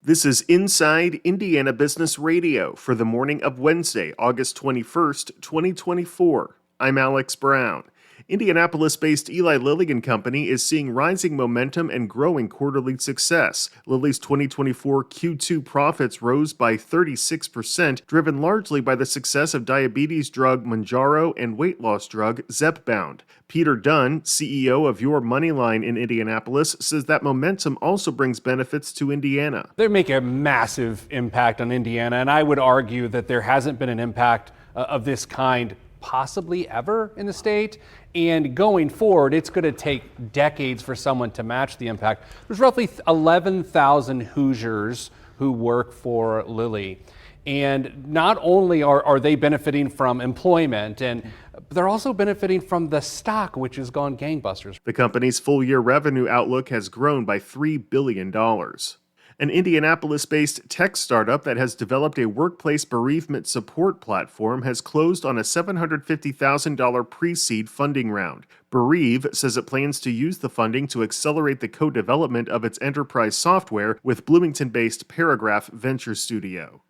This is Inside Indiana Business Radio for the morning of Wednesday, August 21st, 2024. I'm Alex Brown. Indianapolis-based Eli Lilly and Company is seeing rising momentum and growing quarterly success. Lilly's 2024 Q2 profits rose by 36%, driven largely by the success of diabetes drug Mounjaro and weight loss drug Zepbound. Peter Dunn, CEO of Your Moneyline in Indianapolis, says that momentum also brings benefits to Indiana. They make a massive impact on Indiana, and I would argue that there hasn't been an impact of this kind possibly ever in the state. And going forward, it's going to take decades for someone to match the impact. There's roughly 11,000 Hoosiers who work for Lilly. And not only are they benefiting from employment, but they're also benefiting from the stock, which has gone gangbusters. The company's full-year revenue outlook has grown by $3 billion. An Indianapolis-based tech startup that has developed a workplace bereavement support platform has closed on a $750,000 pre-seed funding round. Bereave says it plans to use the funding to accelerate the co-development of its enterprise software with Bloomington-based Paragraph Venture Studio.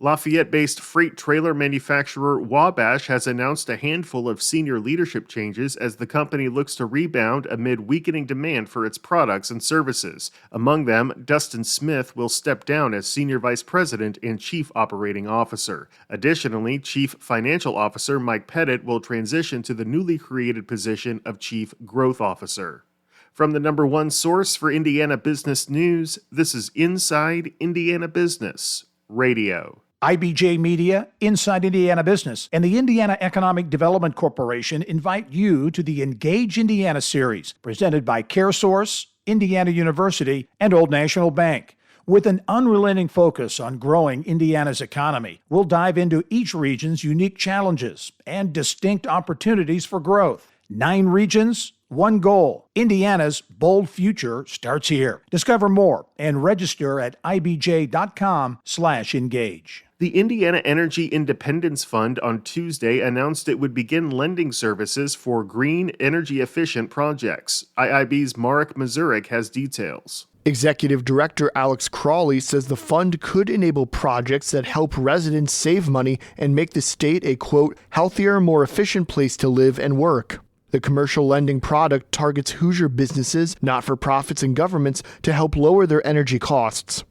Lafayette-based freight trailer manufacturer Wabash has announced a handful of senior leadership changes as the company looks to rebound amid weakening demand for its products and services. Among them, Dustin Smith will step down as Senior Vice President and Chief Operating Officer. Additionally, Chief Financial Officer Mike Pettit will transition to the newly created position of Chief Growth Officer. From the number one source for Indiana business news, this is Inside Indiana Business Radio. IBJ Media, Inside Indiana Business, and the Indiana Economic Development Corporation invite you to the Engage Indiana series, presented by CareSource, Indiana University, and Old National Bank. With an unrelenting focus on growing Indiana's economy, we'll dive into each region's unique challenges and distinct opportunities for growth. 9 regions, 1 goal. Indiana's bold future starts here. Discover more and register at ibj.com/engage. The Indiana Energy Independence Fund on Tuesday announced it would begin lending services for green, energy-efficient projects. IIB's Marek Mazurek has details. Executive Director Alex Crawley says the fund could enable projects that help residents save money and make the state a, quote, healthier, more efficient place to live and work. The commercial lending product targets Hoosier businesses, not-for-profits, and governments to help lower their energy costs.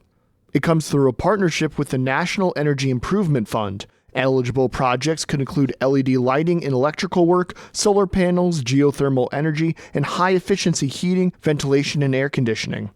It comes through a partnership with the National Energy Improvement Fund. Eligible projects could include LED lighting and electrical work, solar panels, geothermal energy, and high-efficiency heating, ventilation, and air conditioning.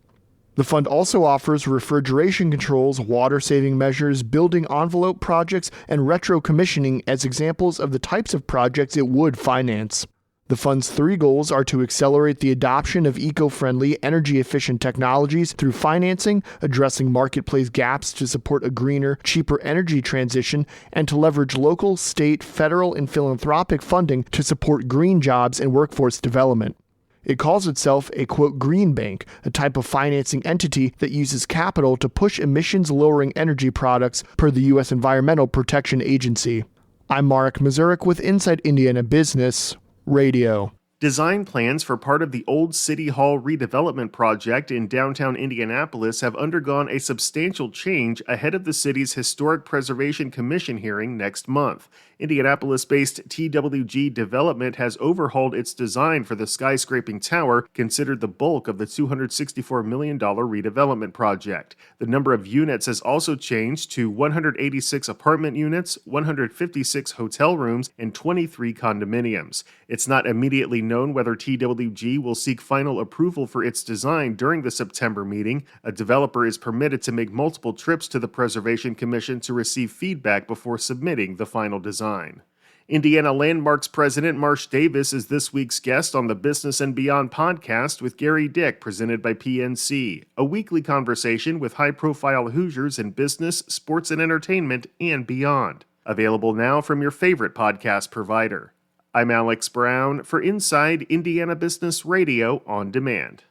The fund also offers refrigeration controls, water-saving measures, building envelope projects, and retro-commissioning as examples of the types of projects it would finance. The fund's 3 goals are to accelerate the adoption of eco-friendly, energy-efficient technologies through financing, addressing marketplace gaps to support a greener, cheaper energy transition, and to leverage local, state, federal, and philanthropic funding to support green jobs and workforce development. It calls itself a, quote, green bank, a type of financing entity that uses capital to push emissions-lowering energy products per the U.S. Environmental Protection Agency. I'm Marek Mazurek with Inside Indiana Business Radio. Design plans for part of the Old City Hall redevelopment project in downtown Indianapolis have undergone a substantial change ahead of the city's Historic Preservation Commission hearing next month. Indianapolis-based TWG Development has overhauled its design for the skyscraping tower, considered the bulk of the $264 million redevelopment project. The number of units has also changed to 186 apartment units, 156 hotel rooms, and 23 condominiums. It's not immediately known whether TWG will seek final approval for its design during the September meeting. A developer is permitted to make multiple trips to the Preservation Commission to receive feedback before submitting the final design. Indiana Landmarks President Marsh Davis is this week's guest on the Business and Beyond podcast with Gary Dick, presented by PNC, a weekly conversation with high-profile Hoosiers in business, sports, and entertainment, and beyond. Available now from your favorite podcast provider. I'm Alex Brown for Inside Indiana Business Radio on Demand.